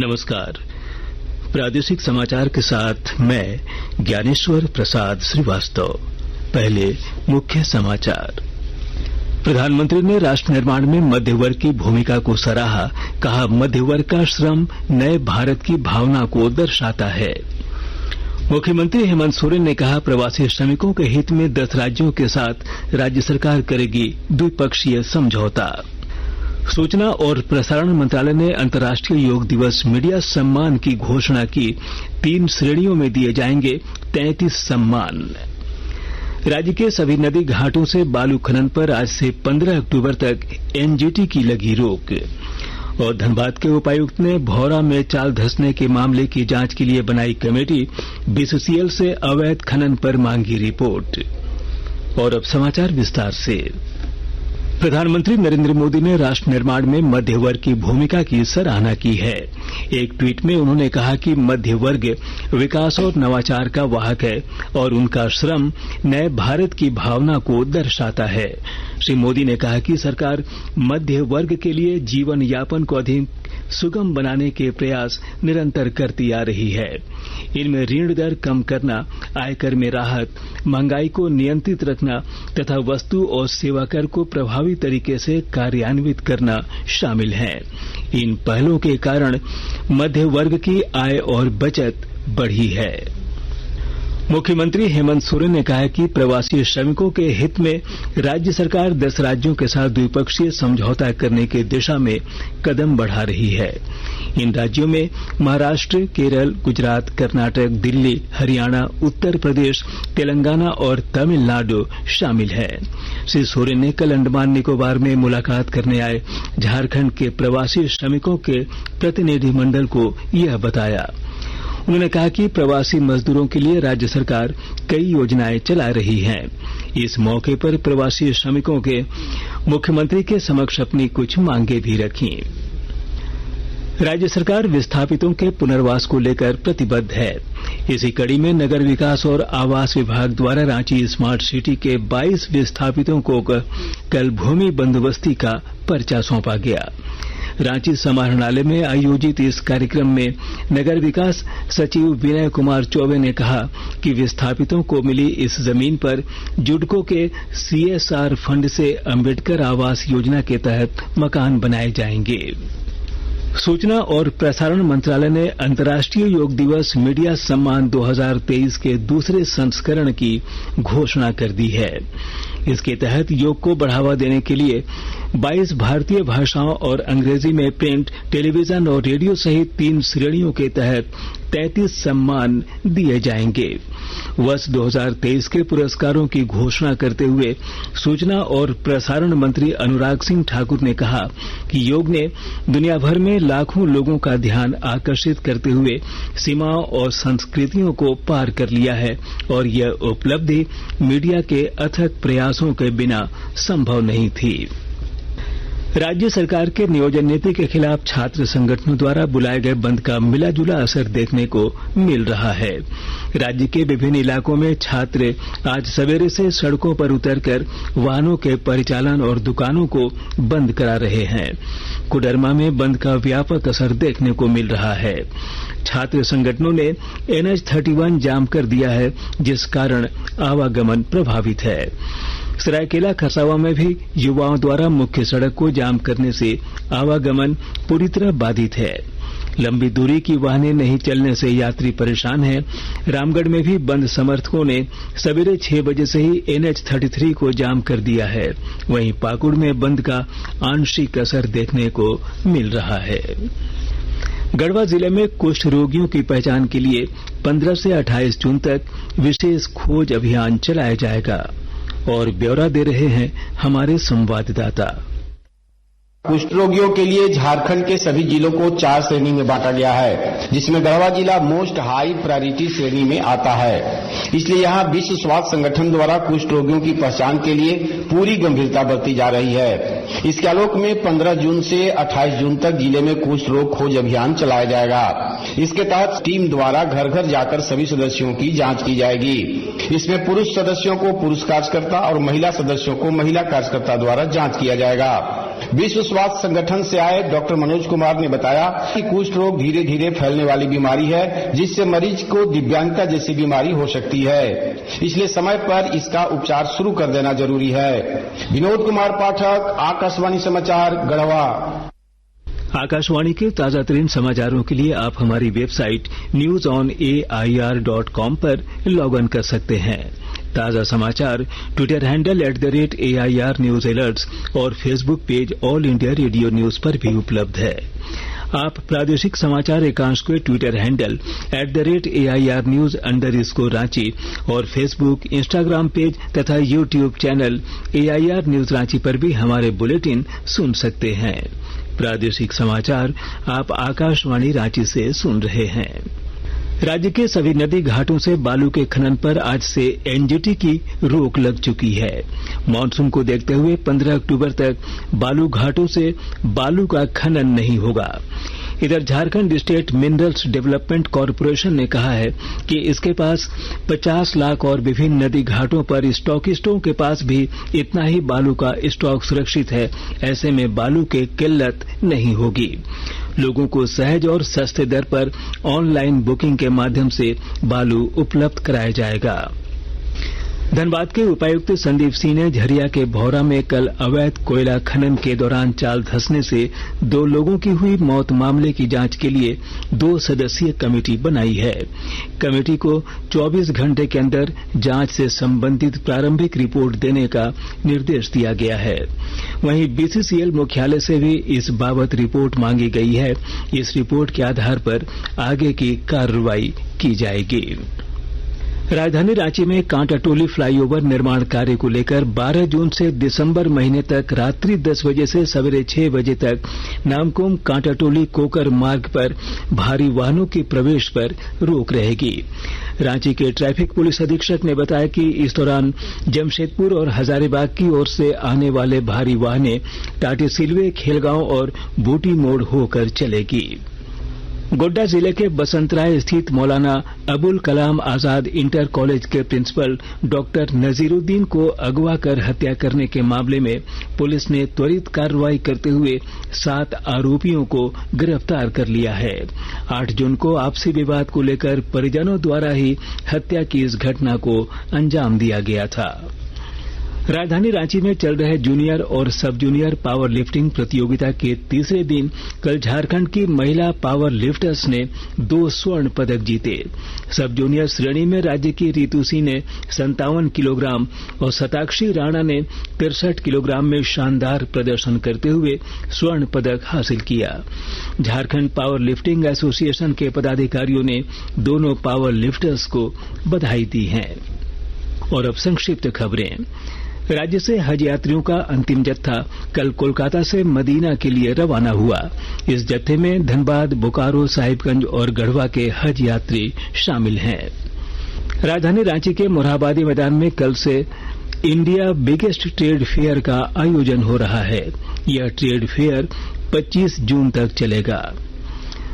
नमस्कार। प्रादेशिक समाचार के साथ मैं ज्ञानेश्वर प्रसाद श्रीवास्तव। पहले मुख्य समाचार। प्रधानमंत्री ने राष्ट्र निर्माण में मध्य वर्ग की भूमिका को सराहा। कहा, मध्य वर्ग का श्रम नए भारत की भावना को दर्शाता है। मुख्यमंत्री हेमंत सोरेन ने कहा, प्रवासी श्रमिकों के हित में 10 राज्यों के साथ राज्य सरकार करेगी द्विपक्षीय समझौता। सूचना और प्रसारण मंत्रालय ने अंतर्राष्ट्रीय योग दिवस मीडिया सम्मान की घोषणा की। 3 श्रेणियों में दिए जाएंगे 33 सम्मान। राज्य के सभी नदी घाटों से बालू खनन पर आज से 15 अक्टूबर तक एनजीटी की लगी रोक। और धनबाद के उपायुक्त ने भौरा में चाल धंसने के मामले की जांच के लिए बनाई कमेटी। बीसीसीएल से अवैध खनन पर मांगी रिपोर्ट। और अब समाचार विस्तार से। प्रधानमंत्री नरेंद्र मोदी ने राष्ट्र निर्माण में मध्य वर्ग की भूमिका की सराहना की है। एक ट्वीट में उन्होंने कहा कि मध्य वर्ग विकास और नवाचार का वाहक है और उनका श्रम नए भारत की भावना को दर्शाता है। श्री मोदी ने कहा कि सरकार मध्य वर्ग के लिए जीवन यापन को अधिक सुगम बनाने के प्रयास निरंतर करती आ रही है। इनमें ऋण दर कम करना, आयकर में राहत, महंगाई को नियंत्रित रखना तथा वस्तु और सेवा कर को प्रभावी तरीके से कार्यान्वित करना शामिल है। इन पहलों के कारण मध्य वर्ग की आय और बचत बढ़ी है। मुख्यमंत्री हेमंत सोरेन ने कहा है कि प्रवासी श्रमिकों के हित में राज्य सरकार 10 राज्यों के साथ द्विपक्षीय समझौता करने की दिशा में कदम बढ़ा रही है। इन राज्यों में महाराष्ट्र, केरल, गुजरात, कर्नाटक, दिल्ली, हरियाणा, उत्तर प्रदेश, तेलंगाना और तमिलनाडु शामिल है। श्री सोरेन ने कल अंडमान निकोबार में मुलाकात करने आए झारखंड के प्रवासी श्रमिकों के प्रतिनिधिमंडल को यह बताया। उन्होंने कहा कि प्रवासी मजदूरों के लिए राज्य सरकार कई योजनाएं चला रही है। इस मौके पर प्रवासी श्रमिकों के मुख्यमंत्री के समक्ष अपनी कुछ मांगे भी रखी। राज्य सरकार विस्थापितों के पुनर्वास को लेकर प्रतिबद्ध है। इसी कड़ी में नगर विकास और आवास विभाग द्वारा रांची स्मार्ट सिटी के 22 विस्थापितों को कल भूमि बंदोबस्ती का पर्चा सौंपा गया। रांची समाहरणालय में आयोजित इस कार्यक्रम में नगर विकास सचिव विनय कुमार चौबे ने कहा कि विस्थापितों को मिली इस जमीन पर जुडको के सीएसआर फंड से अंबेडकर आवास योजना के तहत मकान बनाए जाएंगे। सूचना और प्रसारण मंत्रालय ने अंतर्राष्ट्रीय योग दिवस मीडिया सम्मान 2023 के दूसरे संस्करण की घोषणा कर दी है। इसके तहत योग को बढ़ावा देने के लिए 22 भारतीय भाषाओं और अंग्रेजी में प्रिंट, टेलीविजन और रेडियो सहित 3 श्रेणियों के तहत 33 सम्मान दिए जाएंगे। वर्ष 2023 के पुरस्कारों की घोषणा करते हुए सूचना और प्रसारण मंत्री अनुराग सिंह ठाकुर ने कहा कि योग ने दुनिया भर में लाखों लोगों का ध्यान आकर्षित करते हुए सीमाओं और संस्कृतियों को पार कर लिया है और यह उपलब्धि मीडिया के अथक प्रयासों के बिना संभव नहीं थी। राज्य सरकार के नियोजन नीति के खिलाफ छात्र संगठनों द्वारा बुलाए गए बंद का मिला जुला असर देखने को मिल रहा है। राज्य के विभिन्न इलाकों में छात्र आज सवेरे से सड़कों पर उतरकर वाहनों के परिचालन और दुकानों को बंद करा रहे हैं। कोडरमा में बंद का व्यापक असर देखने को मिल रहा है। छात्र संगठनों ने NH-31 जाम कर दिया है, जिस कारण आवागमन प्रभावित है। सरायकेला खरसावां में भी युवाओं द्वारा मुख्य सड़क को जाम करने से आवागमन पूरी तरह बाधित है। लंबी दूरी की वाहनें नहीं चलने से यात्री परेशान हैं। रामगढ़ में भी बंद समर्थकों ने सवेरे 6 बजे से ही NH-33 को जाम कर दिया है। वहीं पाकुड़ में बंद का आंशिक असर देखने को मिल रहा है। गढ़वा जिले में कुष्ठ रोगियों की पहचान के लिए 15 से 28 जून तक विशेष खोज अभियान चलाया जाएगा। और ब्यौरा दे रहे हैं हमारे संवाददाता। कुष्ठ रोगियों के लिए झारखंड के सभी जिलों को 4 श्रेणी में बांटा गया है, जिसमें गढ़वा जिला मोस्ट हाई प्रायोरिटी श्रेणी में आता है। इसलिए यहाँ विश्व स्वास्थ्य संगठन द्वारा कुष्ठ रोगियों की पहचान के लिए पूरी गंभीरता बरती जा रही है। इसके आलोक में 15 जून से 28 जून तक जिले में कुष्ठ रोग खोज अभियान चलाया जाएगा। इसके तहत टीम द्वारा घर घर जाकर सभी सदस्यों की जांच की जाएगी। इसमें पुरुष सदस्यों को पुरुष कार्यकर्ता और महिला सदस्यों को महिला कार्यकर्ता द्वारा जांच किया जाएगा। विश्व स्वास्थ्य संगठन से आए डॉक्टर मनोज कुमार ने बताया कि कुष्ठ रोग धीरे धीरे फैलने वाली बीमारी है, जिससे मरीज को दिव्यांगता जैसी बीमारी हो सकती है। इसलिए समय पर इसका उपचार शुरू कर देना जरूरी है। विनोद कुमार पाठक, आकाशवाणी समाचार, गढ़वा। आकाशवाणी के ताजा तरीन समाचारों के लिए आप हमारी वेबसाइट newsonair.com पर लॉग इन कर सकते हैं। ताजा समाचार Twitter handle @AIR news alerts और Facebook page All India Radio news पर भी उपलब्ध है। आप प्रादेशिक समाचार एकांश के Twitter handle @AIR news _Ranchi और फेसबुक, इंस्टाग्राम पेज तथा YouTube channel AIR news Ranchi पर भी हमारे बुलेटिन सुन सकते हैं। प्रादेशिक समाचार आप आकाशवाणी रांची से सुन रहे हैं। राज्य के सभी नदी घाटों से बालू के खनन पर आज से एनजीटी की रोक लग चुकी है। मानसून को देखते हुए 15 अक्टूबर तक बालू घाटों से बालू का खनन नहीं होगा। इधर Jharkhand state minerals development corporation ने कहा है कि इसके पास 50 लाख और विभिन्न नदी घाटों पर स्टॉकिस्टों के पास भी इतना ही बालू का स्टॉक सुरक्षित है। ऐसे में बालू की किल्लत नहीं होगी। लोगों को सहज और सस्ते दर पर ऑनलाइन बुकिंग के माध्यम से बालू उपलब्ध कराया जाएगा। धनबाद के उपायुक्त संदीप सिंह ने झरिया के भौरा में कल अवैध कोयला खनन के दौरान चाल धंसने से 2 लोगों की हुई मौत मामले की जांच के लिए 2 सदस्यीय कमेटी बनाई है। कमेटी को 24 घंटे के अंदर जांच से संबंधित प्रारंभिक रिपोर्ट देने का निर्देश दिया गया है। वहीं बीसीसीएल मुख्यालय से भी इस बाबत रिपोर्ट मांगी गई है। इस रिपोर्ट के आधार पर आगे की कार्रवाई की जाएगी। राजधानी रांची में कांटाटोली फ्लाईओवर निर्माण कार्य को लेकर 12 जून से दिसंबर महीने तक रात्रि 10 बजे से सवेरे 6 बजे तक नामकुम कांटाटोली कोकर मार्ग पर भारी वाहनों के प्रवेश पर रोक रहेगी। रांची के ट्रैफिक पुलिस अधीक्षक ने बताया कि इस दौरान जमशेदपुर और हजारीबाग की ओर से आने वाले भारी वाहनें टाटीसिलवे, खेलगांव और बूटी मोड़ होकर चलेगी। गोड्डा जिले के बसंतराय स्थित मौलाना अबुल कलाम आजाद इंटर कॉलेज के प्रिंसिपल डॉक्टर नजीरुद्दीन को अगवा कर हत्या करने के मामले में पुलिस ने त्वरित कार्रवाई करते हुए 7 आरोपियों को गिरफ्तार कर लिया है। 8 जून को आपसी विवाद को लेकर परिजनों द्वारा ही हत्या की इस घटना को अंजाम दिया गया था। राजधानी रांची में चल रहे जूनियर और सब जूनियर पावर लिफ्टिंग प्रतियोगिता के तीसरे दिन कल झारखंड की महिला पावर लिफ्टर्स ने 2 स्वर्ण पदक जीते। सब जूनियर श्रेणी में राज्य की रितु सिंह ने 57 किलोग्राम और शताक्षी राणा ने 63 किलोग्राम में शानदार प्रदर्शन करते हुए स्वर्ण पदक हासिल किया। झारखंड पावर लिफ्टिंग एसोसिएशन के पदाधिकारियों ने दोनों पावर लिफ्टर्स को बधाई दी है। और अब संक्षिप्त खबरें। राज्य से हज यात्रियों का अंतिम जत्था कल कोलकाता से मदीना के लिए रवाना हुआ। इस जत्थे में धनबाद, बोकारो, साहिबगंज और गढ़वा के हज यात्री शामिल हैं। राजधानी रांची के मोरहाबादी मैदान में कल से इंडिया बिगेस्ट ट्रेड फेयर का आयोजन हो रहा है। यह ट्रेड फेयर 25 जून तक चलेगा।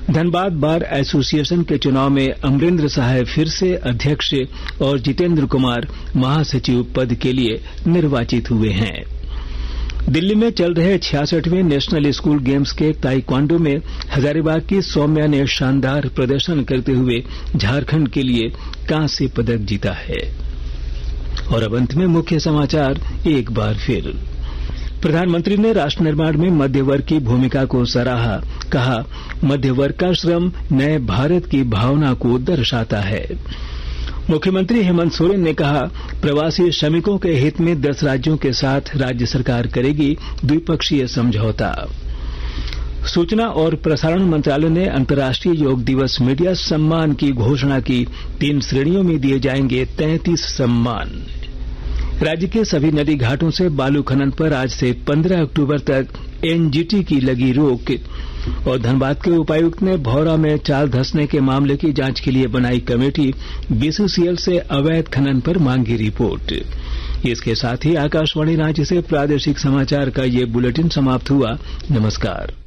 धनबाद बार एसोसिएशन के चुनाव में अमरेंद्र साहब फिर से अध्यक्ष और जितेंद्र कुमार महासचिव पद के लिए निर्वाचित हुए हैं। दिल्ली में चल रहे 66वें नेशनल स्कूल गेम्स के ताइक्वांडो में हजारीबाग की सौम्या ने शानदार प्रदर्शन करते हुए झारखंड के लिए कांस्य पदक जीता है। और अब अंत में मुख्य समाचार एक बार फिर। प्रधानमंत्री ने राष्ट्र निर्माण में मध्य वर्ग की भूमिका को सराहा। कहा, मध्य वर्ग का श्रम नए भारत की भावना को दर्शाता है। मुख्यमंत्री हेमंत सोरेन ने कहा, प्रवासी श्रमिकों के हित में 10 राज्यों के साथ राज्य सरकार करेगी द्विपक्षीय समझौता। सूचना और प्रसारण मंत्रालय ने अंतर्राष्ट्रीय योग दिवस मीडिया सम्मान की घोषणा की। 3 श्रेणियों में दिए जाएंगे 33 सम्मान। राज्य के सभी नदी घाटों से बालू खनन पर आज से 15 अक्टूबर तक एनजीटी की लगी रोक। और धनबाद के उपायुक्त ने भौरा में चाल धंसने के मामले की जांच के लिए बनाई कमेटी। बीसीसीएल से अवैध खनन पर मांगी रिपोर्ट। इसके साथ ही आकाशवाणी रांची से प्रादेशिक समाचार का ये बुलेटिन समाप्त हुआ। नमस्कार।